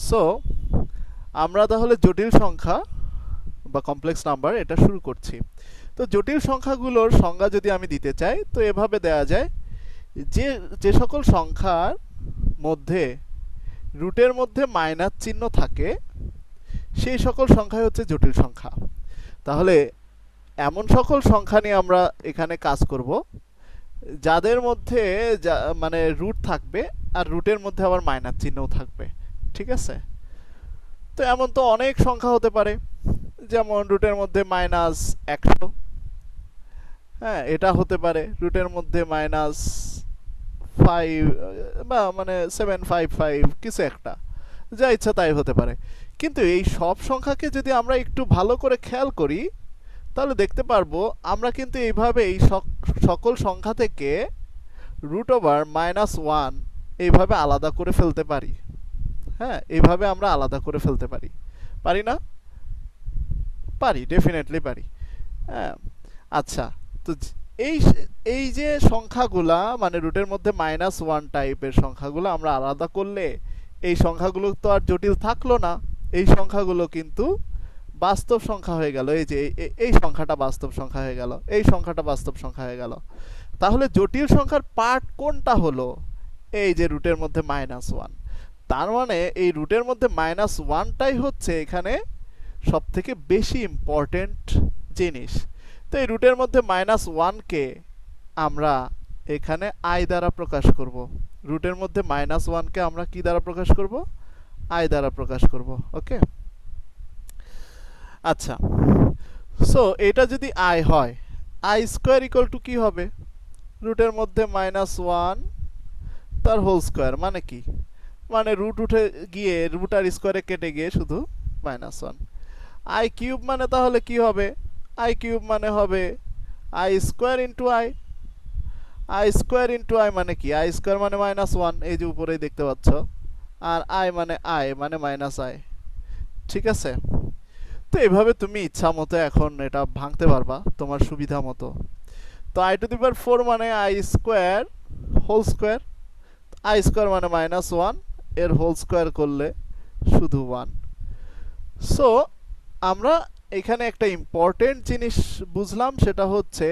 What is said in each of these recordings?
So আমরা তাহলে জটিল সংখ্যা বা কমপ্লেক্স নাম্বার এটা শুরু করছি। তো জটিল সংখ্যাগুলোর সংজ্ঞা যদি আমি দিতে চাই তো এভাবে দেওয়া যায় যে যে সকল সংখ্যার মধ্যে রুটের মধ্যে মাইনাস চিহ্ন থাকে সেই সকল সংখ্যাই হচ্ছে জটিল সংখ্যা। তাহলে এমন সকল সংখ্যা নিয়ে আমরা এখানে কাজ করব যাদের মধ্যে মানে রুট থাকবে আর রুটের মধ্যে আবার মাইনাস চিহ্নও থাকবে। ঠিক আছে? তো এমন তো অনেক সংখ্যা হতে পারে, যেমন রুটের মধ্যে মাইনাস 100, হ্যাঁ এটা হতে পারে। রুটের মধ্যে মাইনাস 5 বা মানে 755 কিছু একটা, যা ইচ্ছা তাই হতে পারে। কিন্তু এই সব সংখ্যাকে যদি আমরা একটু ভালো করে খেয়াল করি তাহলে দেখতে পারবো আমরা কিন্তু এইভাবে এই সকল সংখ্যা থেকে রুট ওভার -1 এইভাবে আলাদা করে ফেলতে পারি। হ্যাঁ, এইভাবে আমরা আলাদা করে ফেলতে পারি, পারি না? পারি, ডেফিনেটলি পারি। হ্যাঁ, আচ্ছা। তো এই এই যে সংখ্যাগুলা মানে রুটের মধ্যে -1 টাইপের সংখ্যাগুলো আমরা আলাদা করলে এই সংখ্যাগুলো তো আর জটিল থাকলো না। এই সংখ্যাগুলো কিন্তু বাস্তব সংখ্যা হয়ে গেল। এই যে এই সংখ্যাটা বাস্তব সংখ্যা হয়ে গেল, এই সংখ্যাটা বাস্তব সংখ্যা হয়ে গেল। তাহলে জটিল সংখ্যার পার্ট কোনটা হলো? এই যে রুটের মধ্যে -1। তার মানে এই রুটের মধ্যে -1টাই হচ্ছে এখানে সব থেকে বেশি ইম্পর্টেন্ট জিনিস। তো এই রুটের মধ্যে -1কে আমরা এখানে আই দ্বারা প্রকাশ করব। রুটের মধ্যে -1কে আমরা কি দ্বারা প্রকাশ করব? আই দ্বারা প্রকাশ করব। ওকে, আচ্ছা। সো এটা যদি আই হয়, আই স্কোয়ার ইকুয়াল টু কি হবে? রুটের মধ্যে -1 তার হোল স্কোয়ার। মানে কি? মানে রুট উঠে গিয়ে রুট আর স্কোয়ারে কেটে গিয়ে শুধু -1। আই কিউব মানে তাহলে কি হবে? আই কিউব মানে হবে I square into I. I square into I মানে কি? আই স্কোয়ার মানে -1, এই যে উপরেই দেখতে পাচ্ছ। আর আই মানে মাইনাস আই। ঠিক আছে? তো এভাবে তুমি ইচ্ছা মতো এখন এটা ভাঙতে পারবা তোমার সুবিধা মতো। তো আই টু দি পাওয়ার 4 মানে I square whole square. I square মানে -1, এর হোল স্কোয়ার করলে শুধু 1। সো আমরা এখানে একটা ইম্পর্টেন্ট জিনিস বুঝলাম, সেটা হচ্ছে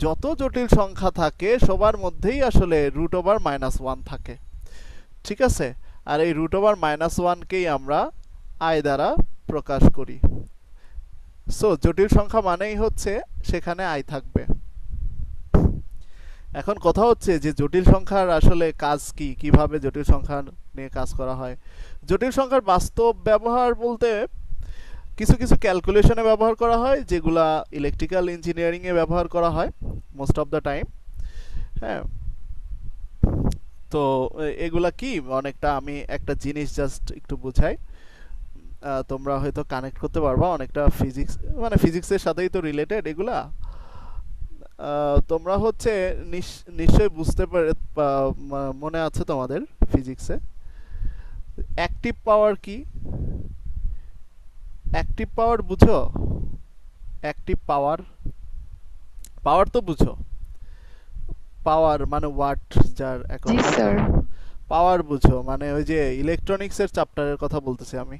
যত জটিল সংখ্যা থাকে সবার মধ্যেই আসলে রুট ওভার -1 থাকে। ঠিক আছে? আর এই রুট ওভার -1কেই আমরা আই দ্বারা প্রকাশ করি। সো জটিল সংখ্যা মানেই হচ্ছে সেখানে আই থাকবে। এখন কথা হচ্ছে যে জটিল সংখ্যার আসলে কাজ কি, কিভাবে জটিল সংখ্যা নিয়ে কাজ করা হয়। জটিল সংখ্যার বাস্তব ব্যবহার বলতে কিছু কিছু ক্যালকুলেশনে ব্যবহার করা হয়, যেগুলা ইলেকট্রিক্যাল ইঞ্জিনিয়ারিংয়ে ব্যবহার করা হয় মোস্ট অফ দ্য টাইম। হ্যাঁ, তো এগুলা কি অনেকটা আমি একটা জিনিস জাস্ট একটু বুঝাই, তোমরা হয়তো কানেক্ট করতে পারবা অনেকটা ফিজিক্স, মানে ফিজিক্সের সাথেই তো রিলেটেড এগুলা। তোমরা হচ্ছে নিশ্চয়ই বুঝতে পারে, মনে আছে তোমাদের ফিজিক্সে অ্যাক্টিভ পাওয়ার কি? অ্যাক্টিভ পাওয়ার বুঝো? অ্যাক্টিভ পাওয়ার, পাওয়ার তো বুঝো। পাওয়ার মানে ওয়াট, যার জি একক। স্যার। পাওয়ার বুঝো মানে ওই যে ইলেকট্রনিক্সের চ্যাপ্টারের কথা বলতেছি আমি।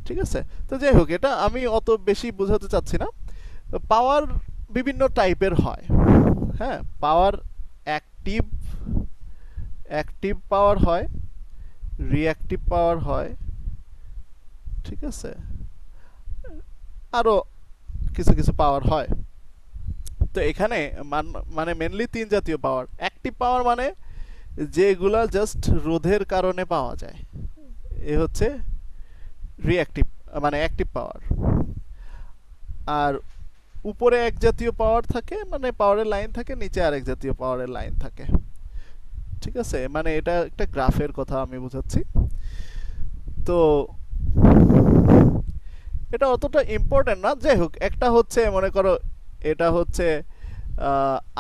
ঠিক আছে? তো যাই হোক, এটা আমি অত বেশি বোঝাতে চাচ্ছি না। পাওয়ার বিভিন্ন টাইপের হয়। হ্যাঁ, পাওয়ার অ্যাক্টিভ, অ্যাক্টিভ পাওয়ার হয়, রিঅ্যাক্টিভ পাওয়ার হয়। ঠিক আছে? আরো কিছু কিছু পাওয়ার হয়। তো এখানে মানে মেনলি তিন জাতীয় পাওয়ার। অ্যাক্টিভ পাওয়ার মানে যেগুলা জাস্ট রোধের কারণে পাওয়া যায়, এ হচ্ছে রিঅ্যাক্টিভ মানে অ্যাক্টিভ পাওয়ার। আর উপরে এক জাতীয় পাওয়ার থাকে, মানে পাওয়ারের লাইন থাকে, নিচে আরেক জাতীয় পাওয়ারের লাইন থাকে। ঠিক আছে? মানে এটা একটা গ্রাফের কথা আমি বোঝাচ্ছি। তো এটা অতটা ইম্পর্টেন্ট না। যাই হোক, একটা হচ্ছে মনে করো এটা হচ্ছে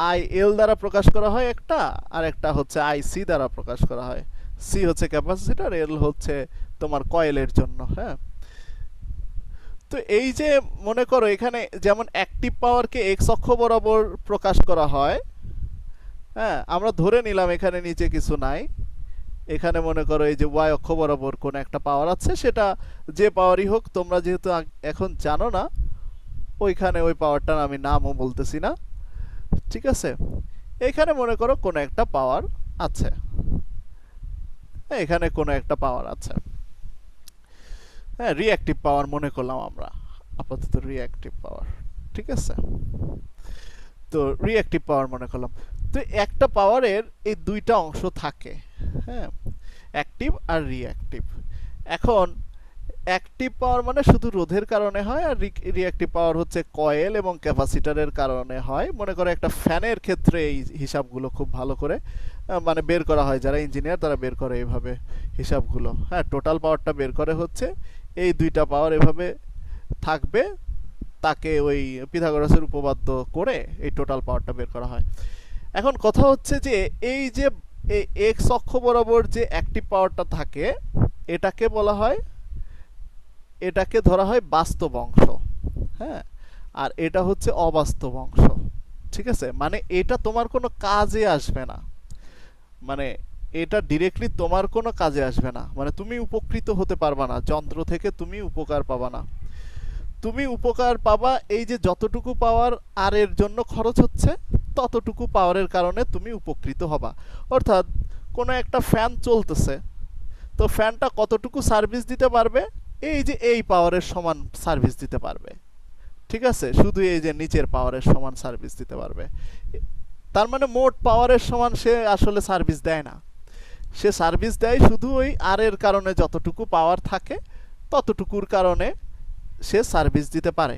আই এল দ্বারা প্রকাশ করা হয় একটা, আর একটা হচ্ছে আই সি দ্বারা প্রকাশ করা হয়। সি হচ্ছে ক্যাপাসিটর, এল হচ্ছে তোমার কয়েলের জন্য। হ্যাঁ, তো এই যে মনে করো এখানে যেমন অ্যাক্টিভ পাওয়ারকে এক্স অক্ষ বরাবর প্রকাশ করা হয়। হ্যাঁ, আমরা ধরে নিলাম এখানে নিচে কিছু নাই, এখানে মনে করো এই যে ওয়াই অক্ষ বরাবর কোন একটা পাওয়ার আছে, সেটা যে পাওয়ারই হোক, তোমরা যেহেতু এখন জানো না, ওইখানে ওই পাওয়ারটার আমি নামও বলতেছি না, ঠিক আছে। এখানে মনে করো কোনো একটা পাওয়ার আছে, এখানে কোনো একটা পাওয়ার আছে, হ্যাঁ, রিঅ্যাক্টিভ পাওয়ার মনে করলাম আমরা, আপাতত রিঅ্যাক্টিভ পাওয়ার, ঠিক আছে। তো রিঅ্যাক্টিভ পাওয়ার মনে করলাম। তো একটা পাওয়ারের এই দুইটা অংশ থাকে, হ্যাঁ, অ্যাক্টিভ আর রিঅ্যাক্টিভ। এখন অ্যাক্টিভ পাওয়ার মানে শুধু রোধের কারণে হয়, আর রিঅ্যাক্টিভ পাওয়ার হচ্ছে কয়েল এবং ক্যাপাসিটরের কারণে হয়। মনে করো একটা ফ্যানের ক্ষেত্রে এই হিসাবগুলো খুব ভালো করে মানে বের করা হয়, যারা ইঞ্জিনিয়ার তারা বের করে এইভাবে হিসাবগুলো, হ্যাঁ, টোটাল পাওয়ারটা বের করে হচ্ছে এই দুইটা পাওয়ার এভাবে থাকবে, তাকে ওই পিথাগোরাসের উপপাদ্য করে এই টোটাল পাওয়ারটা বের করা হয়। এখন কথা হচ্ছে যে এই যে এক্স অক্ষ বরাবর যে অ্যাক্টিভ পাওয়ারটা থাকে, এটাকে বলা হয়, এটাকে ধরা হয় বাস্তব অংশ, হ্যাঁ, আর এটা হচ্ছে অবাস্তব অংশ, ঠিক আছে। মানে এটা তোমার কোনো কাজে আসবে না, মানে এটা ডিরেক্টলি তোমার কোনো কাজে আসবে না, মানে তুমি উপকৃত হতে পারবা না, যন্ত্র থেকে তুমি উপকার পাবা না। তুমি উপকার পাবা এই যে যতটুকু পাওয়ার আর এর জন্য খরচ হচ্ছে, ততটুকু পাওয়ারের কারণে তুমি উপকৃত হবা। অর্থাৎ কোনো একটা ফ্যান চলতেছে, তো ফ্যানটা কতটুকু সার্ভিস দিতে পারবে, এই যে এই পাওয়ারের সমান সার্ভিস দিতে পারবে, ঠিক আছে, শুধু এই যে নিচের পাওয়ারের সমান সার্ভিস দিতে পারবে। তার মানে মোট পাওয়ারের সমান সে আসলে সার্ভিস দেয় না, সে সার্ভিস দেয় শুধু ওই আর এর কারণে যতটুকু পাওয়ার থাকে ততটুকুর কারণে সে সার্ভিস দিতে পারে।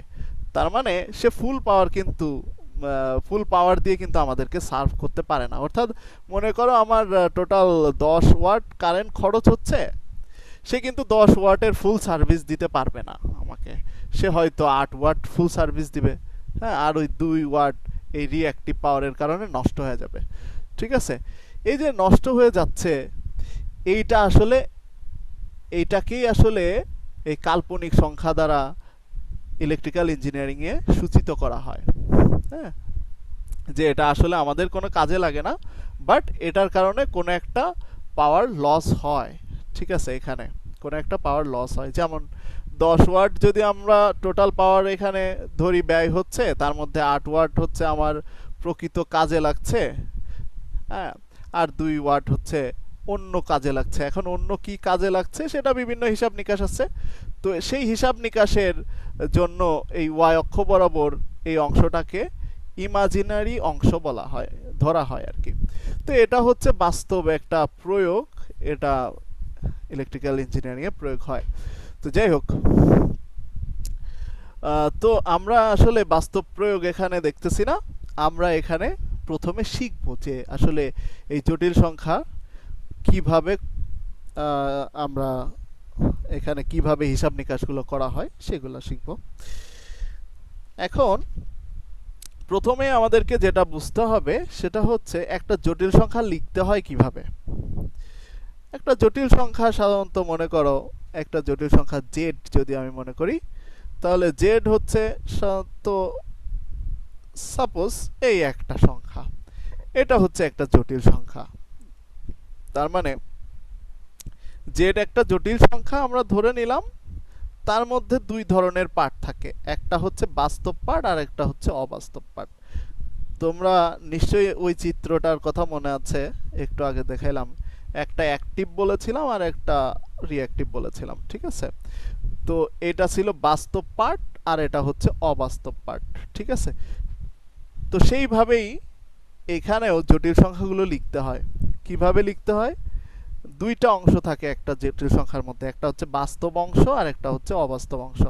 তার মানে সে ফুল পাওয়ার কিন্তু ফুল পাওয়ার দিয়ে কিন্তু আমাদেরকে সার্ভ করতে পারে না। অর্থাৎ মনে করো আমার টোটাল 10 ওয়াট কারেন্ট খরচ হচ্ছে, সে কিন্তু 10 ওয়াটের ফুল সার্ভিস দিতে পারবে না আমাকে, সে হয়তো 8 ওয়াট ফুল সার্ভিস দিবে, হ্যাঁ, আর ওই 2 ওয়াট এই রিঅ্যাক্টিভ পাওয়ারের কারণে নষ্ট হয়ে যাবে, ঠিক আছে। এই যে নষ্ট হয়ে যাচ্ছে, এইটা আসলে, এইটাকেই আসলে এই কাল্পনিক সংখ্যা দ্বারা ইলেকট্রিক্যাল ইঞ্জিনিয়ারিংয়ে সূচিত করা হয়, হ্যাঁ, যে এটা আসলে আমাদের কোনো কাজে লাগে না, বাট এটার কারণে কোনো একটা পাওয়ার লস হয়, ঠিক আছে। এখানে কোনো একটা পাওয়ার লস হয়, যেমন 10 ওয়াট যদি আমরা টোটাল পাওয়ার এখানে ধরি ব্যয় হচ্ছে, তার মধ্যে 8 ওয়াট হচ্ছে আমার প্রকৃত কাজে লাগছে, হ্যাঁ, আর 2 ওয়াট হচ্ছে অন্য কাজে লাগছে। এখন অন্য কি কাজে লাগছে সেটা বিভিন্ন হিসাব নিকাশ আছে, তো সেই হিসাব নিকাশের জন্য এই ওয়াই অক্ষ বরাবর এই অংশটাকে ইমাজিনারি অংশ বলা হয়, ধরা হয় আর কি। তো এটা হচ্ছে বাস্তব একটা প্রয়োগ, এটা ইলেকট্রিক্যাল ইঞ্জিনিয়ারিং এ প্রয়োগ হয়। তো যাই হোক, তো আমরা আসলে বাস্তব প্রয়োগ এখানে দেখতেছি না, আমরা এখানে প্রথমে শিখব যে আসলে এই জটিল সংখ্যা কিভাবে আমরা এখানে কিভাবে হিসাব নিকাশগুলো করা হয় সেগুলো শিখব। এখন প্রথমে আমাদেরকে যেটা বুঝতে হবে সেটা হচ্ছে একটা জটিল সংখ্যা লিখতে হয় কিভাবে। একটা জটিল সংখ্যা সাধারণত মনে করো একটা জটিল সংখ্যা জেড যদি আমি মনে করি, তাহলে জেড হচ্ছে তো সাপোজ এই একটা সংখ্যা, এটা হচ্ছে একটা জটিল সংখ্যা। তার মানে জেড একটা জটিল সংখ্যা আমরা ধরে নিলাম, তার মধ্যে দুই ধরনের পার্ট থাকে, একটা হচ্ছে বাস্তব পার্ট আর একটা হচ্ছে অবাস্তব পার্ট। তোমরা নিশ্চয়ই ওই চিত্রটার কথা মনে আছে, একটু আগে দেখাইলাম, একটা অ্যাক্টিভ বলেছিলাম আর একটা রিঅ্যাক্টিভ বলেছিলাম, ঠিক আছে। তো এটা ছিল বাস্তব পার্ট আর এটা হচ্ছে অবাস্তব পার্ট, ঠিক আছে। তো সেইভাবেই এখানেও জটিল সংখ্যাগুলো লিখতে হয়। কিভাবে লিখতে হয়, দুইটা অংশ থাকে একটা জটিল সংখ্যার মধ্যে, একটা হচ্ছে বাস্তব অংশ আর একটা হচ্ছে অবাস্তব অংশ,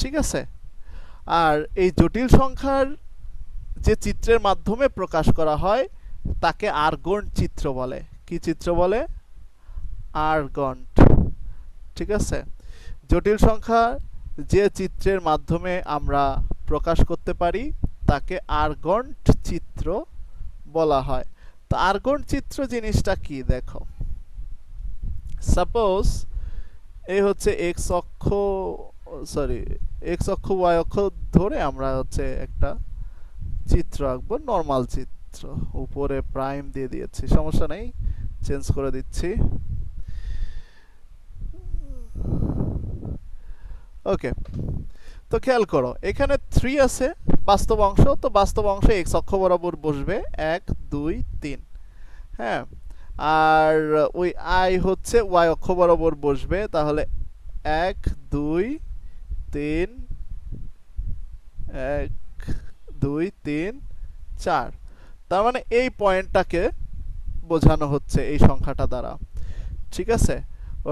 ঠিক আছে। আর এই জটিল সংখ্যার যে চিত্রের মাধ্যমে প্রকাশ করা হয় তাকে আর্গন্ট চিত্র বলে। কি চিত্র বলে? আর্গন্ট, ঠিক আছে। জটিল সংখ্যা যে চিত্রের মাধ্যমে আমরা প্রকাশ করতে পারি তাকে আর্গন্ট চিত্র বলা হয়। তো আর্গন্ট চিত্র জিনিসটা কি দেখো, সাপোজ এই হচ্ছে এক্স অক্ষ, সরি এক্স অক্ষ ওয়াই অক্ষ ধরে আমরা হচ্ছে একটা চিত্র আঁকবো, নর্মাল চিত্র, উপরে প্রাইম দিয়ে দিয়েছি, সমস্যা নেই, চেঞ্জ করে দিচ্ছি। ওকে, তো খেয়াল করো এখানে 3 আছে বাস্তব অংশ, তো বাস্তব অংশে x অক্ষ বরাবর বসবে 1 2 3। হ্যাঁ, আর ওই i হচ্ছে y অক্ষ বরাবর বসবে, তাহলে 1 2 3 1 2 3 4। তার মানে এই পয়েন্টটাকে বোঝানো হচ্ছে এই সংখ্যাটা দ্বারা। ঠিক আছে,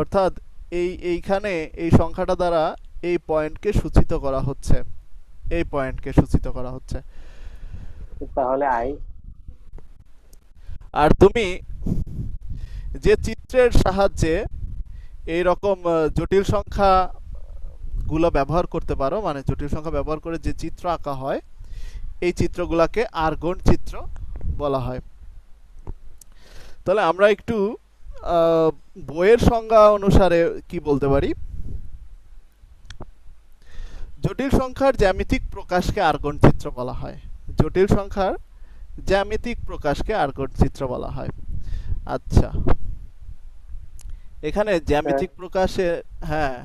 অর্থাৎ এইখানে এই সংখ্যাটা দ্বারা এই পয়েন্টকে সূচিত করা হচ্ছে, এই পয়েন্টকে সূচিত করা হচ্ছে। তাহলে আই। আর তুমি যে চিত্রের সাহায্যে এই রকম জটিল সংখ্যা গুলো ব্যবহার করতে পারো, মানে জটিল সংখ্যা ব্যবহার করে যে চিত্র আঁকা হয় এই চিত্রগুলোকে আর্গন চিত্র বলা হয়। তাহলে আমরা একটু বইয়ের সংজ্ঞা অনুসারে কি বলতে পারি, জটিল সংখ্যার জ্যামিতিক প্রকাশকে আর্গন চিত্র বলা হয়। জটিল সংখ্যার জ্যামিতিক প্রকাশকে আর্গন চিত্র বলা হয়। আচ্ছা, এখানে জ্যামিতিক প্রকাশে হ্যাঁ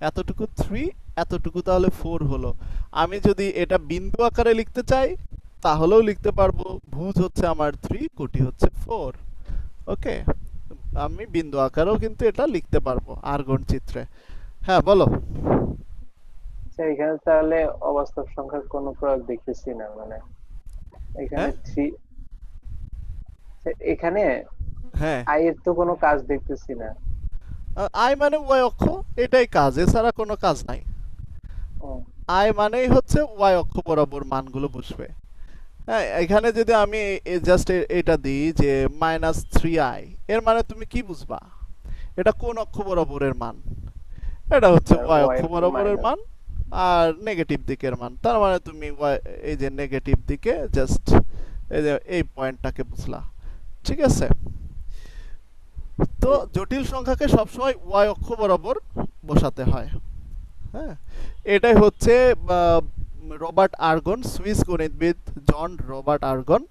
এতটুকু 3, এতটুকু তাহলে 4 হলো। আমি যদি এটা বিন্দু আকারে লিখতে চাই তাহলেও লিখতে পারবো, ভুজ হচ্ছে আমার 3, কোটি হচ্ছে 4। ওকে, আমি বিন্দু আকারেও কিন্তু এটা লিখতে পারবো আর্গন চিত্রে। হ্যাঁ বলো। এখানে তাহলে অবাস্তব সংখ্যার কোনো প্রয়োগ দেখতেছি না, মানে এখানে হ্যাঁ 3, এখানে হ্যাঁ, আই এর তো কোনো কাজ দেখতেছি না। আই মানে ওয়াই অক্ষ, এটাই কাজ, এছাড়া কোনো কাজ নাই। ও, আই মানেই হচ্ছে ওয়াই অক্ষ বরাবর মানগুলো বসবে। হ্যাঁ, এখানে যদি আমি জাস্ট এটা দিই যে -3i, এর মানে তুমি কি বুঝবা, এটা কোন অক্ষ বরাবরের মান? এটা হচ্ছে ওয়াই ওয়াই অক্ষ বরাবরের মাইনাস। মান আর নেগেটিভ দিকের মান। তার মানে তুমি এই যে নেগেটিভ দিকে জাস্ট এই যে এই পয়েন্টটাকে বুঝলা। ঠিক আছে, তো জটিল সংখ্যাকে সবসময় ওয়াই অক্ষ বরাবর বসাতে হয়। হ্যাঁ, এটাই হচ্ছে রবার্ট আর্গন, সুইস গণিতবিদ জন রবার্ট আর্গন,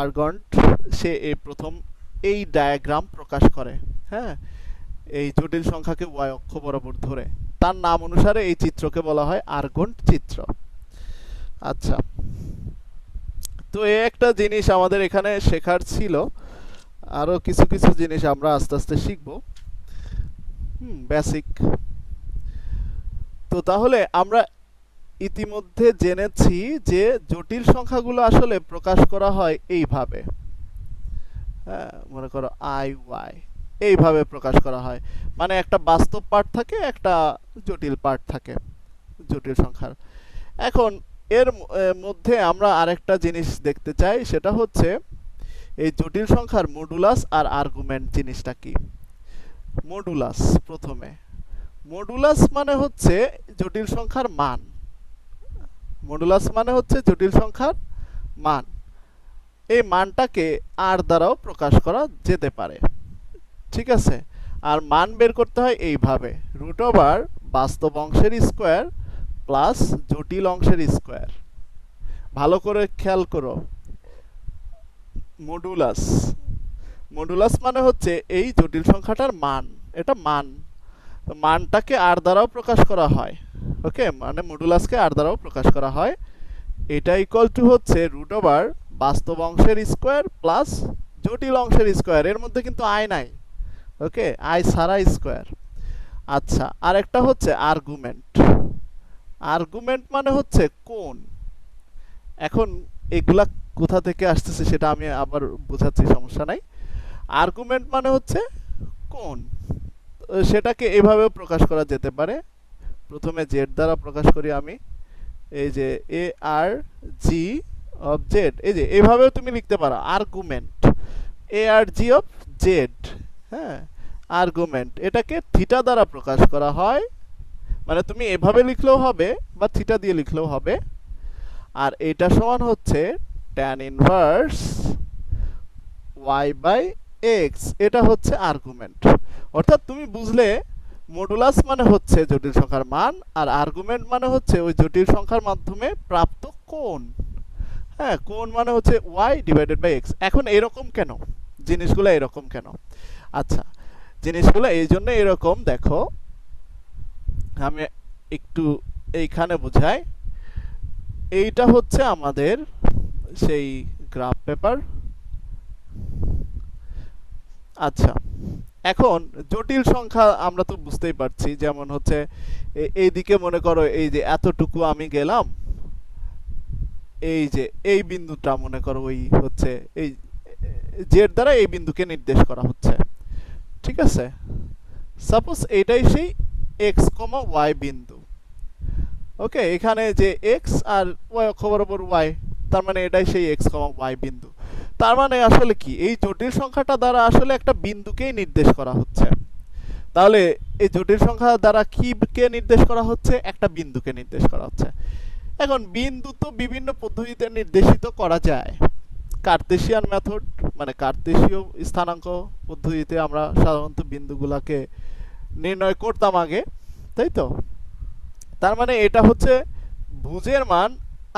আর্গন্ট, সে এই প্রথম এই ডায়াগ্রাম প্রকাশ করে। হ্যাঁ, এই জটিল সংখ্যাকে ওয়াই অক্ষ বরাবর ধরে তার নাম অনুসারে এই চিত্রকে বলা হয় আর্গন্ট চিত্র। আচ্ছা, তো এই একটা জিনিস আমাদের এখানে শেখার ছিল, আরো কিছু কিছু জিনিস আমরা আস্তে আস্তে শিখব, বেসিক। তো তাহলে আমরা ইতিমধ্যে জেনেছি যে জটিল সংখ্যাগুলো আসলে প্রকাশ করা হয় এইভাবে। হ্যাঁ, মনে করো আই ওয়াই, এইভাবে প্রকাশ করা হয়, মানে একটা বাস্তব পার্ট থাকে, একটা জটিল পার্ট থাকে জটিল সংখ্যার। এখন এর মধ্যে আমরা আরেকটা জিনিস দেখতে চাই, সেটা হচ্ছে এই জটিল সংখ্যার মডুলাস আর আর্গুমেন্ট জিনিসটা কি। মডুলাস, প্রথমে মডুলাস মানে হচ্ছে জটিল সংখ্যার মান। মডুলাস মানে হচ্ছে জটিল সংখ্যার মান। এই মানটাকে আর দ্বারাও প্রকাশ করা যেতে পারে। ঠিক আছে, আর মান বের করতে হয় এইভাবে, √, বাস্তব অংশের স্কোয়ার প্লাস জটিল অংশের স্কোয়ার। ভালো করে খেয়াল করো, মডুলাস, মডুলাস মানে হচ্ছে এই জটিল সংখ্যাটার মান, এটা মান, মানটাকে আর দ্বারাও প্রকাশ করা হয়। ওকে, মানে মডুলাসকে আর দ্বারাও প্রকাশ করা হয়। এটা ইকুয়াল টু হচ্ছে √, বাস্তব অংশের স্কোয়ার প্লাস জটিল অংশের স্কোয়ার, এর মধ্যে কিন্তু আই নাই। ওকে, আই ছাড়া স্কোয়ার। আচ্ছা, আরেকটা হচ্ছে আর্গুমেন্ট। আর্গুমেন্ট মানে হচ্ছে কোণ। এখন এগুলা কোথা থেকে আসতেছে সেটা আমি আবার বোঝাচ্ছি, সমস্যা নাই। আর্গুমেন্ট মানে হচ্ছে কোণ, সেটাকে এভাবেও প্রকাশ করা যেতে পারে। প্রথমে জেড দ্বারা প্রকাশ করি আমি, এই যে এ আর জি অফ জেড, এই যে এভাবেও তুমি লিখতে পারো argument, A R G of Z. হ্যাঁ, আর্গুমেন্ট, এটাকে থিটা দ্বারা প্রকাশ করা হয়, মানে তুমি এভাবে লিখলেও হবে বা থিটা দিয়ে লিখলেও হবে। আর এটা সমান হচ্ছে tan inverse y by x, এটা হচ্ছে আর্গুমেন্ট। অর্থাৎ তুমি বুঝলে মডুলাস মানে হচ্ছে জটিল সংখ্যার মান, আর আর্গুমেন্ট মানে হচ্ছে ওই জটিল সংখ্যার মাধ্যমে প্রাপ্ত কোণ। হ্যাঁ, কোণ মানে হচ্ছে y ডিভাইডেড বাই এক্স। এখন এরকম কেন, জিনিসগুলো এরকম কেন? আচ্ছা, জিনিসগুলো এই জন্য এরকম, দেখো আমি একটু এইখানে বোঝাই। এইটা হচ্ছে আমাদের সেই গ্রাফ পেপার। আচ্ছা, এখন জটিল সংখ্যা আমরা তো বুঝতেই পারছি, যেমন হচ্ছে এইদিকে মনে করো এই যে এতটুকু আমি গেলাম, এই যে এই বিন্দুটা মনে করো ওই হচ্ছে এই জেড দ্বারা এই বিন্দুকে নির্দেশ করা হচ্ছে, ঠিক আছে? সাপোজ এইটাই সেই এক্স কমা ওয়াই বিন্দু। ওকে, এখানে যে এক্স আর ওয়াই অক্ষ বরাবর ওয়াই, তার মানে এটাই সেই এক্স কমা ওয়াই বিন্দু। তার মানে আসলে কি, এই জটিল সংখ্যাটা দ্বারা আসলে একটা বিন্দুকেই নির্দেশ করা হচ্ছে। তাহলে এই জটিল সংখ্যা দ্বারা কি কে নির্দেশ করা হচ্ছে? একটা বিন্দুকে নির্দেশ করা হচ্ছে। এখন বিন্দু তো বিভিন্ন পদ্ধতিতে নির্দেশিত করা যায়। কার্তেশিয়ান মেথড মানে কার্তেশীয় স্থানাঙ্ক পদ্ধতিতে আমরা সাধারণত বিন্দুগুলোকে নির্ণয় করতাম আগে, তাই তো? তার মানে এটা হচ্ছে ভুজের মান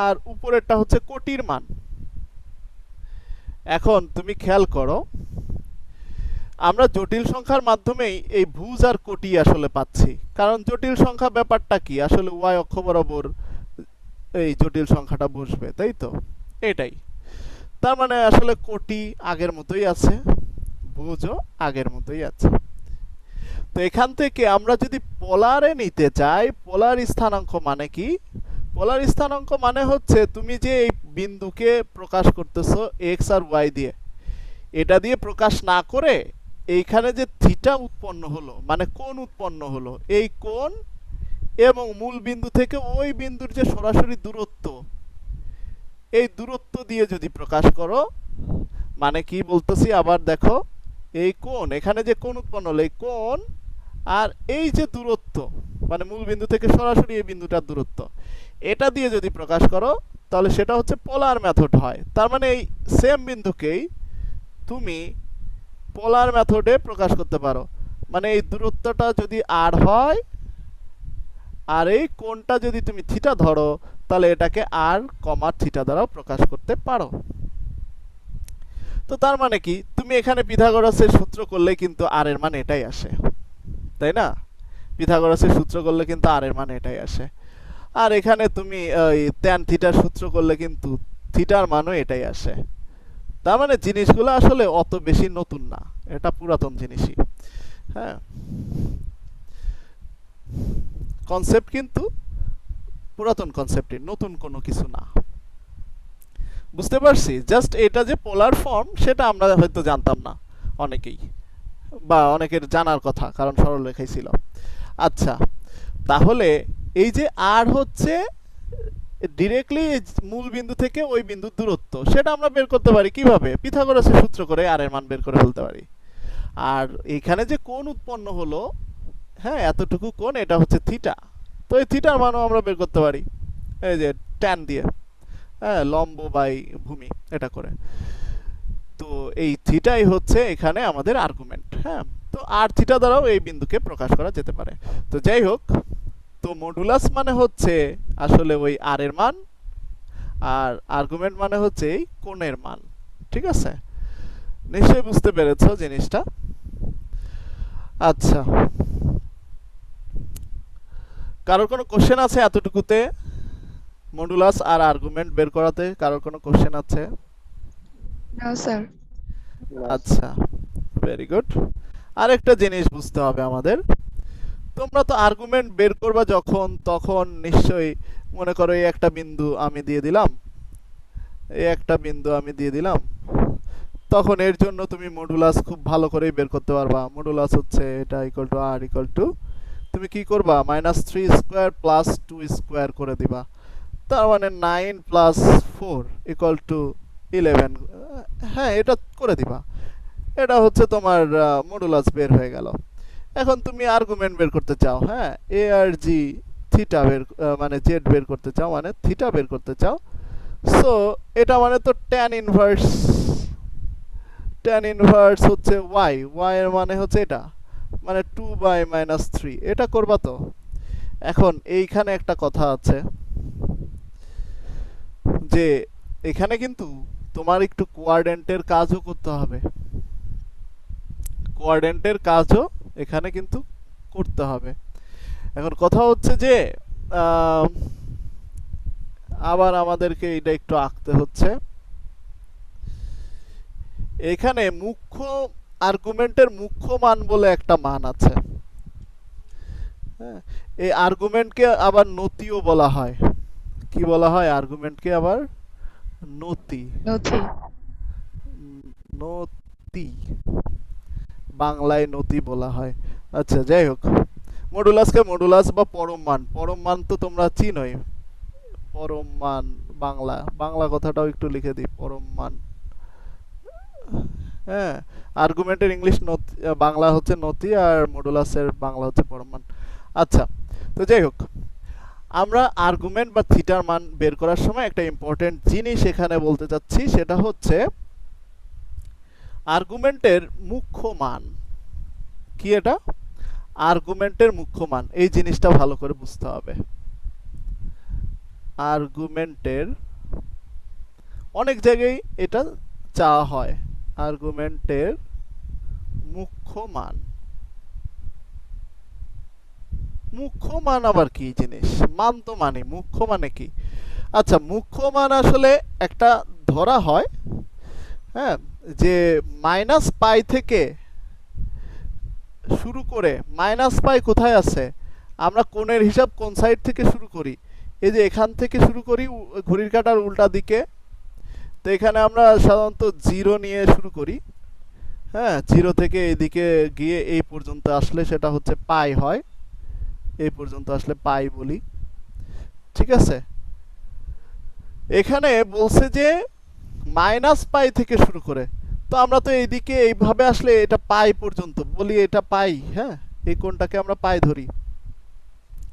আর উপরেরটা হচ্ছে কোটির মান। এখন তুমি খেয়াল করো, আমরা জটিল সংখ্যার মাধ্যমেই এই ভুজ আর কোটি আসলে পাচ্ছি, কারণ জটিল সংখ্যা ব্যাপারটা কি, আসলে ওয়াই অক্ষ বরাবর এই জটিল সংখ্যাটা বসবে, তাই তো? এটাই। তার মানে আসলে কোটি আগের মতোই আছে, ভুজও আগের মতোই আছে। তো এখান থেকে আমরা যদি পোলারে নিতে চাই, পোলার স্থানাঙ্ক মানে কি? পোলার স্থানাঙ্ক মানে হচ্ছে তুমি যে এই বিন্দুকে প্রকাশ করতেছো এক্স আর ওয়াই দিয়ে, এটা দিয়ে প্রকাশ না করে এইখানে যে থিটা উৎপন্ন হলো মানে কোণ উৎপন্ন হলো, এই কোণ এবং মূল বিন্দু থেকে ওই বিন্দুর যে সরাসরি দূরত্ব, এই দূরত্ব দিয়ে যদি প্রকাশ করো, মানে কি বলতেছি আবার দেখো, এই কোণ, এখানে যে কোণ উৎপন্ন হলো এই কোণ আর এই যে দূরত্ব মানে মূল বিন্দু থেকে সরাসরি এই বিন্দুটার দূরত্ব, এটা দিয়ে যদি প্রকাশ করো তাহলে সেটা হচ্ছে পোলার মেথড হয়। তার মানে এই সেম বিন্দুকেই তুমি পোলার মেথডে প্রকাশ করতে পারো। মানে এই দূরত্বটা যদি আর হয় আর এই কোণটা যদি তুমি থিটা ধরো, তাহলে এটাকে আর কমা থিটা দ্বারাও প্রকাশ করতে পারো। তো তার মানে কি, তুমি এখানে পিথাগোরাসের সূত্র করলে কিন্তু আর এর মান এটাই আসে, তাই না? পিথাগোরাসের সূত্র করলে কিন্তু আর এর মান এটাই আসে। আর এখানে তুমি ট্যান থিটার সূত্র করলে কিন্তু থিটার মানও এটাই আসে। তার মানে জিনিসগুলো আসলে অত বেশি নতুন না, এটা পুরাতন জিনিসই। হ্যাঁ, কনসেপ্ট কিন্তু পুরাতন কনসেপ্টই, নতুন কোনো কিছু না। বুঝতে পারছি, জাস্ট এটা যে পোলার ফর্ম সেটা আমরা হয়তো জানতাম না অনেকেই, বা অনেকের জানার কথা, কারণ সরলরেখাই ছিল। আচ্ছা, তাহলে এই যে আর হচ্ছে ডিরেক্টলি মূল বিন্দু থেকে ওই বিন্দুর দূরত্ব, সেটা আমরা বের করতে পারি কিভাবে? পিথাগোরাসের সূত্র করে আর এর মান বের করে ফেলতে পারি। আর এখানে যে কোণ উৎপন্ন হলো, হ্যাঁ এতটুকু কোণ, এটা হচ্ছে থিটা। তো এই থিটার মানও আমরা বের করতে পারি এই যে ট্যান দিয়ে, হ্যাঁ লম্ব বাই ভূমি এটা করে। তো এই থিটাই হচ্ছে এখানে আমাদের আর্গুমেন্ট। হ্যাঁ, তো আর থিটা দ্বারাও এই বিন্দুকে প্রকাশ করা যেতে পারে। তো যাই হোক, তো মডুলাস মানে হচ্ছে আসলে ওই আর এর মান, আর আর্গুমেন্ট মানে হচ্ছে এই কোণের মান। ঠিক আছে, নিশ্চয়ই বুঝতে পেরেছো জিনিসটা। আচ্ছা, কারোর কোনো কোশ্চেন আছে এতটুকুতে? মডুলাস আর আর্গুমেন্ট বের করাতে কারোর কোনো কোশ্চেন আছে? No, sir. আচ্ছা, ভেরি গুড। আরেকটা জিনিস বুঝতে হবে আমাদের, তোমরা তো আর্গুমেন্ট বের করবা যখন, তখন নিশ্চয়ই মনে করো এই একটা বিন্দু আমি দিয়ে দিলাম, এই একটা বিন্দু আমি দিয়ে দিলাম, তখন এর জন্য তুমি মডুলাস খুব ভালো করেই বের করতে পারবা। মডুলাস হচ্ছে এটা equal to R equal to, তুমি কি করবা, -3 স্কোয়ার প্লাস 2 স্কোয়ার করে দিবা। তার মানে 9 প্লাস 4 ইকুয়াল টু 11। হ্যাঁ, এটা করে দিবা, এটা হচ্ছে তোমার মডুলাস বের হয়ে গেল। এখন তুমি আর্গুমেন্ট বের করতে চাও, হ্যাঁ এ আর জি থিটা বের মানে জেড বের করতে চাও, মানে থিটা বের করতে চাও। সো এটা মানে তো ট্যান ইনভার্স হচ্ছে ওয়াই, ওয়াই এর মানে হচ্ছে এটা, মানে 2/-3, এটা করবা তো। এখন এইখানে একটা কথা আছে যে এখানে কিন্তু তোমার একটু কোয়াড্রেন্টের কাজও করতে হবে। কোয়াড্রেন্টের কাজও এখানে কিন্তু করতে হবে। এখন কথা হচ্ছে যে আহ, আবার আমাদেরকে এটা একটু আঁকতে হচ্ছে। এখানে মুখ্য আর্গুমেন্টের মুখ্য মান বলে একটা মান আছে। হ্যাঁ, এই আর্গুমেন্টকে আবার নতিও বলা হয়। কি বলা হয় আর্গুমেন্টকে আবার? নতি। নথি। নতি, বাংলায় নতি বলা হয়। আচ্ছা, যাই হোক, মডুলাসকে মডুলাস বা পরম মান, পরম মান তো তোমরা চিনোই। পরম মান, বাংলা বাংলা কথাটাও একটু লিখে দিই, পরম মান। হ্যাঁ, আর্গুমেন্টের ইংলিশ নতি, বাংলা হচ্ছে নতি, আর মডুলাসের বাংলা হচ্ছে পরম মান। আচ্ছা, তো যাই হোক, আমরা আর্গুমেন্ট বা থিটার মান বের করার সময় একটা ইম্পর্টেন্ট জিনিস এখানে বলতে চাচ্ছি, সেটা হচ্ছে আর্গুমেন্টের মুখ্য মান। কি এটা? আর্গুমেন্টের মুখ্য মান। এই জিনিসটা ভালো করে বুঝতে হবে। আর্গুমেন্টের অনেক জায়গায় এটা চাওয়া হয়, আর্গুমেন্টের মুখ্য মান। মুখ্য মান আবার কি জিনিস? মান তো মানে, মুখ্য মানে কি? আচ্ছা, মুখ্য মান আসলে একটা ধরা হয়, হ্যাঁ, যে মাইনাস পাই থেকে শুরু করে, মাইনাস পাই কোথায় আছে? আমরা কোণের হিসাব কোন সাইড থেকে শুরু করি? এই যে এখান থেকে শুরু করি, ঘড়ির কাঁটার উল্টা দিকে। তো এখানে আমরা সাধারণত জিরো নিয়ে শুরু করি। হ্যাঁ, জিরো থেকে এদিকে গিয়ে এই পর্যন্ত আসলে সেটা হচ্ছে পাই হয়। এই পর্যন্ত আসলে পাই বলি, ঠিক আছে? এখানে বলছে যে মাইনাস পাই থেকে শুরু করে, তো আমরা তো এইদিকে এইভাবে আসলে এটা পাই পর্যন্ত বলি, এটা পাই। হ্যাঁ, এই কোণটাকে আমরা পাই ধরি।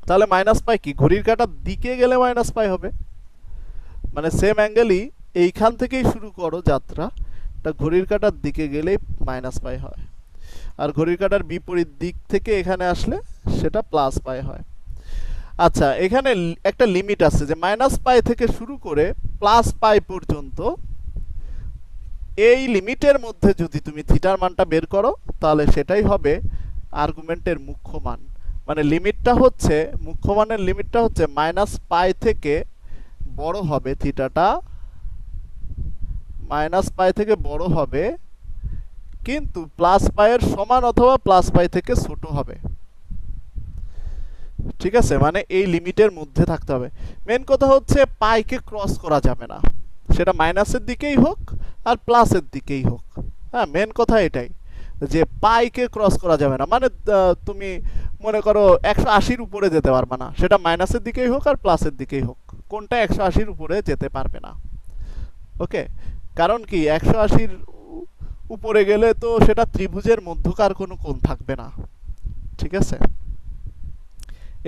তাহলে মাইনাস পাই কি? ঘড়ির কাঁটার দিকে গেলে মাইনাস পাই হবে। মানে সেম অ্যাঙ্গেলই, এইখান থেকেই শুরু করো যাত্রা, এটা ঘড়ির কাঁটার দিকে গেলেই মাইনাস পাই হয়। আর ঘড়ির কাঁটার বিপরীত দিক থেকে এখানে আসলে সেটা প্লাস পাই হয়। আচ্ছা, এখানে একটা লিমিট আছে যে মাইনাস পাই থেকে শুরু করে প্লাস পাই পর্যন্ত, এই লিমিটের মধ্যে যদি তুমি থিটার মানটা বের করো, তাহলে সেটাই হবে আর্গুমেন্টের মুখ্য মান। মানে লিমিটটা হচ্ছে, মুখ্য মানের লিমিটটা হচ্ছে মাইনাস পাই থেকে বড় হবে থিটাটা, মাইনাস পাই থেকে বড় হবে, কিন্তু প্লাস পাইয়ের সমান অথবা প্লাস পাই থেকে ছোট হবে। ঠিক আছে, মানে এই লিমিটের মধ্যে থাকতে হবে। মেন কথা হচ্ছে পাইকে ক্রস করা যাবে না, সেটা মাইনাসের দিকেই হোক আর প্লাসের দিকেই হোক। হ্যাঁ, মেন কথা এটাই যে পাইকে ক্রস করা যাবে না। মানে তুমি মনে করো 180-র উপরে যেতে পারবে না, সেটা মাইনাসের দিকেই হোক আর প্লাসের দিকেই হোক, কোনটা 180-র উপরে যেতে পারবে না। ওকে, কারণ কি 180-র উপরে গেলে তো সেটা ত্রিভুজের মধ্যকার কোনো কোণ থাকবে না। ঠিক আছে,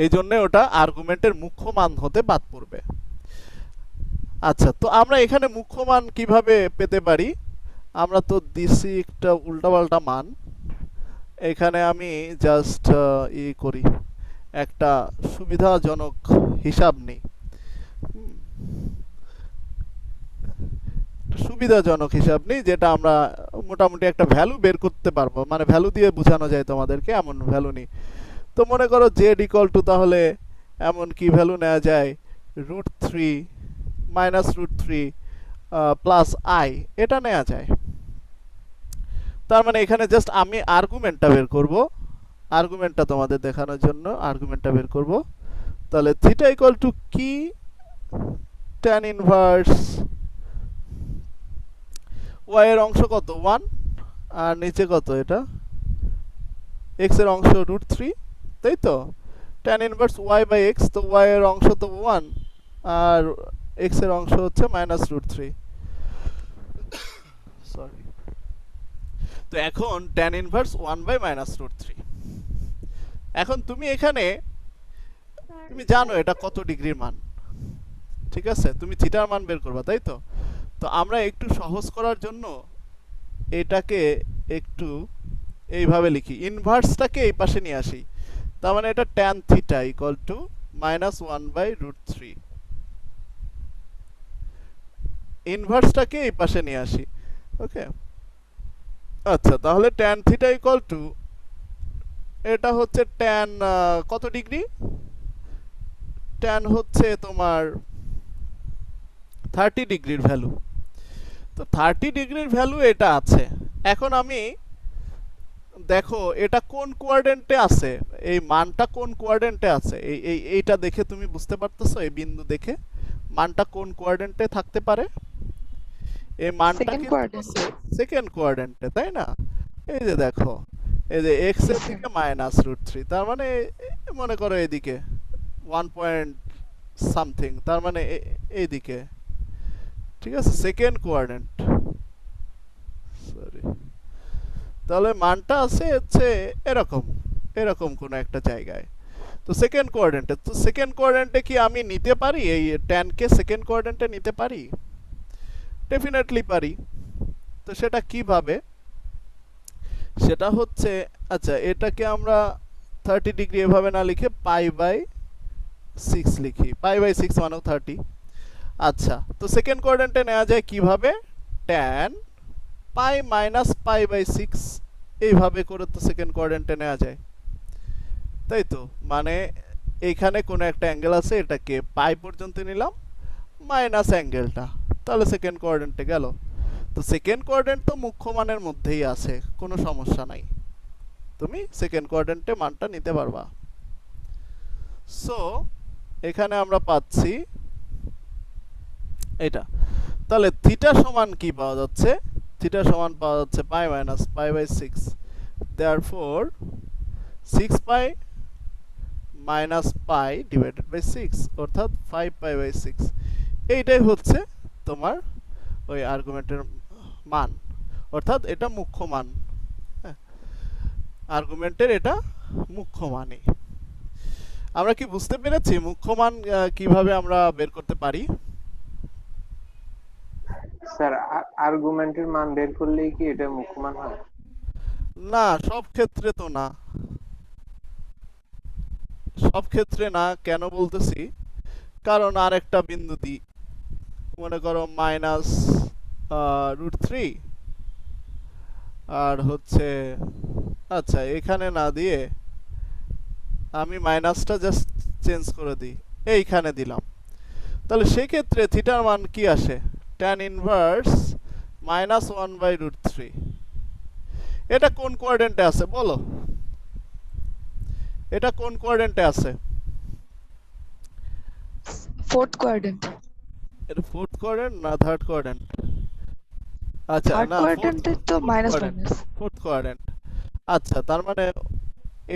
এই জন্য ওটা আর্গুমেন্টের মুখ্য মান হতে বাদ পড়বে। আচ্ছা, তো আমরা এখানে মুখ্য মান কিভাবে পেতে পারি? আমরা তো দিছি একটা উল্টাপাল্টা মান। এখানে আমি জাস্ট করি, একটা সুবিধাজনক হিসাব নিই। সুবিধাজনক হিসাব নিই, যেটা আমরা মোটামুটি একটা ভ্যালু বের করতে পারবো, মানে ভ্যালু দিয়ে বোঝানো যায় তোমাদেরকে, এমন ভ্যালু নিই। তো মনে করো জেড ইকুয়াল টু, তাহলে এমন কি ভ্যালু নেওয়া যায়? √3 মাইনাস √3 প্লাস আই, এটা নেওয়া যায়। তার মানে এখানে জাস্ট আমি আর্গুমেন্টটা বের করব, আর্গুমেন্টটা তোমাদের দেখানোর জন্য আর্গুমেন্টটা বের করব। তাহলে থিটা ইকুয়াল টু কি? tan ইনভার্স ওয়াই এর অংশ কত? 1, আর নিচে কত? এটা x এর অংশ √3, তাই তো? tan inverse y by x, তো y এর অংশ তো 1 আর x এর অংশ হচ্ছে মাইনাস √3। সরি, তো এখন tan ইনভার্স 1 বাই মাইনাস √3। এখন তুমি এখানে তুমি জানো এটা কত ডিগ্রির মান, ঠিক আছে? তুমি থিটার মান বের করবা, তাই তো? তো আমরা একটু সহজ করার জন্য এটাকে একটু এইভাবে লিখি, ইনভার্সটাকে এই পাশে নিয়ে আসি। তার মানে এটা tan theta equal to -1 by √3। ইনভার্সটাকে এই পাশে নিয়ে আসি। ওকে, আচ্ছা, তাহলে tan থিটা ইকুয়াল টু, এটা হচ্ছে tan কত ডিগ্রি? tan হচ্ছে তোমার 30 ডিগ্রির ভ্যালু। তো 30 ডিগ্রির ভ্যালু এটা আছে। এখন আমি দেখো এটা কোন কোয়াড্রেন্টে আছে, এই মানটা কোন কোয়াড্রেন্টে আছে, এইটা দেখে তুমি বুঝতে পারতেছো? এই বিন্দু দেখে মানটা কোন কোয়াড্রেন্টে থাকতে পারে? এই মানটা Second কিন্তু quadrant. সেকেন্ড কোয়াড্রেন্টে, তাই না? এই যে দেখো, এই যে x এর Yes, sir. দিকে -√3, তার মানে মনে করো এদিকে 1 পয়েন্ট সামথিং, তার মানে এইদিকে, ঠিক আছে, সেকেন্ড কোয়াড্রেন্ট। সরি, তাহলে মানটা আছে হচ্ছে এরকম, এরকম কোন একটা জায়গায়। তো সেকেন্ড কোয়াড্রেন্টে, তো সেকেন্ড কোয়াড্রেন্টে কি আমি নিতে পারি এই tan কে সেকেন্ড কোয়াড্রেন্টে নিতে পারি? ডেফিনেটলি পারি। তো সেটা কিভাবে? সেটা হচ্ছে, আচ্ছা এটাকে আমরা 30 ডিগ্রি এভাবে না লিখে π/6 লিখি। π/6 মানেও 30। আচ্ছা, তো সেকেন্ড কোয়াড্রেন্টে নেওয়া যায় কিভাবে? tan π - π/6 এইভাবে করে তো সেকেন্ড কোয়াড্রেন্টে নেওয়া যায়, তাই তো? মানে এইখানে কোনো একটা অ্যাঙ্গেল আছে, এটাকে পাই পর্যন্ত নিলাম মাইনাস অ্যাঙ্গেলটা, তাহলে সেকেন্ড কোয়াড্রেন্টে গেল। তো সেকেন্ড কোয়াড্রেন্ট তো মুখ্য মানের মধ্যেই আছে, কোনো সমস্যা নাই, তুমি সেকেন্ড কোয়াড্রেন্টে মানটা নিতে পারবা। সো এখানে আমরা পাচ্ছি এটা। তাহলে থিটা সমান কি পাওয়া যাচ্ছে? থিটা সমান পাওয়া যাচ্ছে π - π/6, দেয়ারফর 6π - π ডিভাইডেড বাই 6, অর্থাৎ 5π/6। এইটাই হচ্ছে তোমার ওই আর্গুমেন্টের মান, অর্থাৎ এটা মুখ্য মান। আর্গুমেন্টের এটা মুখ্য মানই। আমরা কি বুঝতে পেরেছি মুখ্য মান কিভাবে আমরা বের করতে পারি? স্যার, আর্গুমেন্টের মান বের করলেই কি এটা মুখ্য মান হয়? না, সব ক্ষেত্রে তো না, সব ক্ষেত্রে না। কেন বলতেছি? কারণ আর একটা বিন্দু দিই, মনে করো -√3, আর হচ্ছে, আচ্ছা এখানে না দিয়ে আমি মাইনাসটা জাস্ট চেঞ্জ করে দিই, এইখানে দিলাম। তাহলে সেই ক্ষেত্রে থিটার মান কি আসে? tan inverse -1/√3। এটা কোন কোয়াড্রেন্টে আছে বলো? এটা কোন কোয়াড্রেন্টে আছে? Fourth quadrant. এটা ফোর্থ কোয়াড্রেন্ট না থার্ড কোয়াড্রেন্ট? আচ্ছা Third না, quadrant এ তো minus minus. Fourth quadrant. আচ্ছা, তার মানে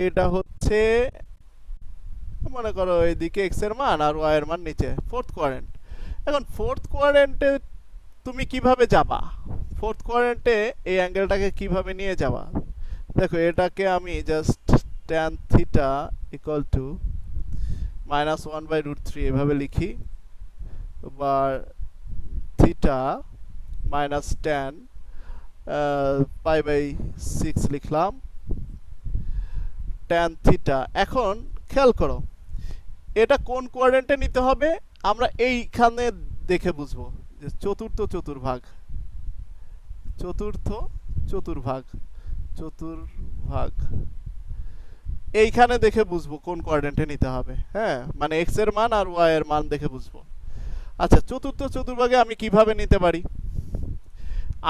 এটা হচ্ছে, মনে করো এইদিকে x এর মান আর y এর মান নিচে, ফোর্থ কোয়াড্রেন্ট। এখন ফোর্থ কোয়াড্রেন্টে তুমি কিভাবে যাবা? ফোর্থ কোয়াড্রেন্টে এই অ্যাঙ্গেলটাকে কিভাবে নিয়ে যাবা? দেখো এটাকে আমি just tan theta equal two -1/√3 এভাবে লিখি, বা থিটা মাইনাস tan π/6 লিখলাম, tan থিটা। এখন খেয়াল করো এটা কোন কোয়াড্রেন্টে নিতে হবে আমরা এইখানে দেখে বুঝবো, যে চতুর্থ চতুর্ভাগ, চতুর্থ চতুর্ভাগ, চতুর্ভাগ, এইখানে দেখে বুঝবো কোন কোয়াড্রেন্টে নিতে হবে। হ্যাঁ, মানে x এর মান আর y এর মান দেখে বুঝবো। আচ্ছা, চতুর্থ চতুর্ভাগে আমি কিভাবে নিতে পারি?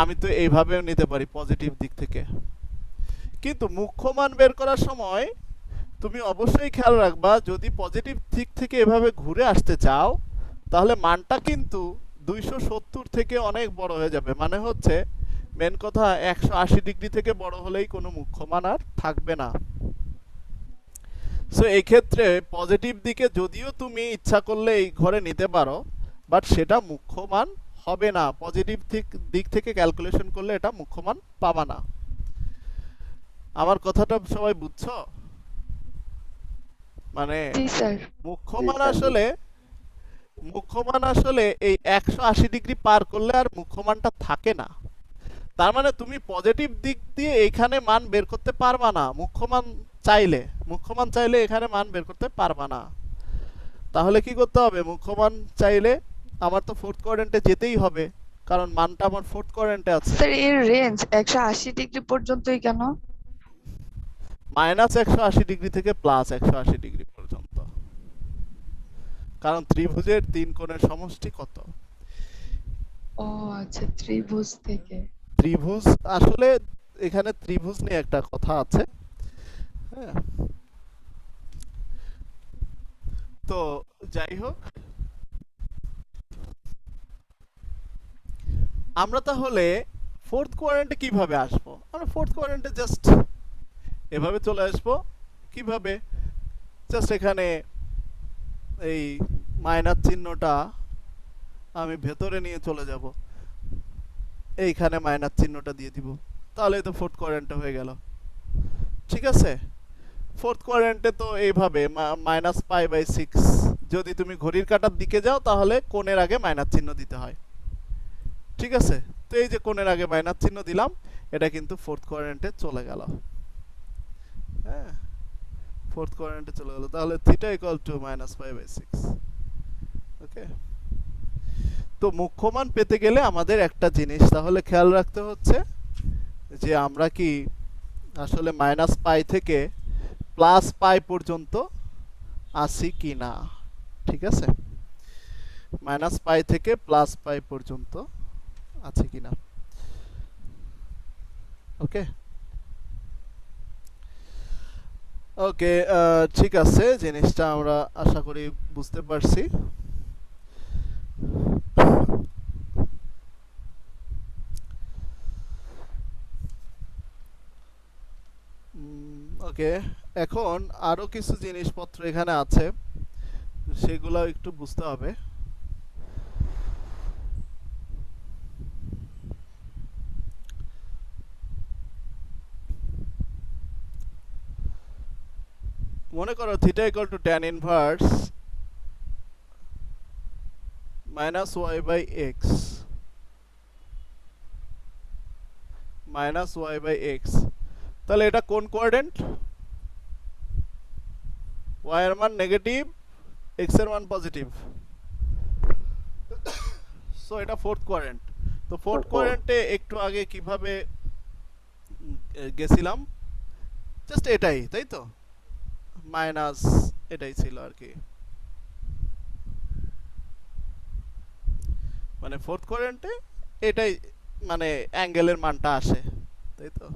আমি তো এইভাবেও নিতে পারি, পজিটিভ দিক থেকে। কিন্তু মুখ্য মান বের করার সময় তুমি অবশ্যই খেয়াল রাখবা, যদি পজিটিভ দিক থেকে এভাবে ঘুরে আসতে চাও তাহলে মানটা কিন্তু 270 থেকে অনেক বড় হয়ে যাবে। মানে হচ্ছে মেন কথা, 180 ডিগ্রি থেকে বড় হলেই কোনো মুখ্য মান আর থাকবে না। সো এই ক্ষেত্রে পজিটিভ দিকে যদিও তুমি ইচ্ছা করলে এই ঘরে নিতে পারো, বাট সেটা মুখ্য মান হবে না। পজিটিভ দিক থেকে ক্যালকুলেশন করলে এটা মুখ্য মান পাবা না। আমার কথাটা সবাই বুঝছো? মানে জি স্যার। মুখ্য জি, মান স্যার, আসলে, মুখ্য মান আসলে এই 180 ডিগ্রি পার করলে আর মুখ্য মানটা থাকে না। তার মানে তুমি পজিটিভ দিক দিয়ে এখানে মান বের করতে পারবা না। মুখ্য মান চাইলে, মুখ্য মান চাইলে এখানে মান বের করতে পারবা না। তাহলে কি করতে হবে? মুখ্য মান চাইলে আমার তো ফোর্থ কোয়াড্রেন্টে যেতেই হবে, কারণ মানটা আমার ফোর্থ কোয়াড্রেন্টে আছে। স্যার এর রেঞ্জ 180 ডিগ্রি পর্যন্তই কেন? -180 ডিগ্রি থেকে +180 ডিগ্রি পর্যন্ত। কারণ ত্রিভুজের 3 কোণের সমষ্টি কত? ও আচ্ছা, ত্রিভুজ থেকে। ত্রিভুজ আসলে এখানে ত্রিভুজ নিয়ে একটা কথা আছে। হ্যাঁ, তো যাই হোক, আমরা তাহলে ফোর্থ কোয়াড্রেন্টে কিভাবে আসবো? আমরা ফোর্থ কোয়াড্রেন্টে জাস্ট এভাবে চলে আসবো। কিভাবে? জাস্ট এখানে এই মাইনাস চিহ্নটা আমি ভেতরে নিয়ে চলে যাব, এইখানে মাইনাস চিহ্নটা দিয়ে দিব, তাহলেই তো ফোর্থ কোয়াড্রেন্টে হয়ে গেল। ঠিক আছে? ফোর্থ কোয়াড্রেন্টে তো এইভাবে -π/6, যদি তুমি ঘড়ির কাঁটার দিকে যাও তাহলে কোণের আগে মাইনাস চিহ্ন দিতে হয়। ঠিক আছে? তো এই যে কোণের আগে মাইনাস চিহ্ন দিলাম, এটা কিন্তু ফোর্থ কোয়াড্রেন্টে চলে গেল। হ্যাঁ, ফোর্থ কোয়াড্রেন্টে চলে গেল। তাহলে θ = -π/6। ওকে, তো মুখ্য মান পেতে গেলে আমাদের একটা জিনিস তাহলে খেয়াল রাখতে হচ্ছে যে আমরা কি আসলে -π থেকে +π পর্যন্ত আসি কিনা। ঠিক আছে? -π থেকে +π পর্যন্ত আছে কিনা। ওকে, ওকে, ঠিক আছে, জিনিসটা আমরা আশা করি বুঝতে পারছি। ওকে, এখন আরো কিছু জিনিসপত্র এখানে আছে, সেগুলো একটু বুঝতে হবে। মনে করো θ = tan ইনভার্স -y/x -y/x, তাহলে এটা কোন কোয়াড্রেন্ট? y এর মান নেগেটিভ, x এর মান পজিটিভ। সো এটা ফোর্থ কোয়াড্রেন্ট। তো ফোর্থ কোয়াড্রেন্টে একটু আগে কিভাবে গেছিলাম? জাস্ট এটাই, তাই তো? মাইনাস এটাই ছিল আর কি, মানে ফোর্থ কোয়াড্রেন্টে এটাই, মানে অ্যাঙ্গেলের মানটা আসে, তাই তো?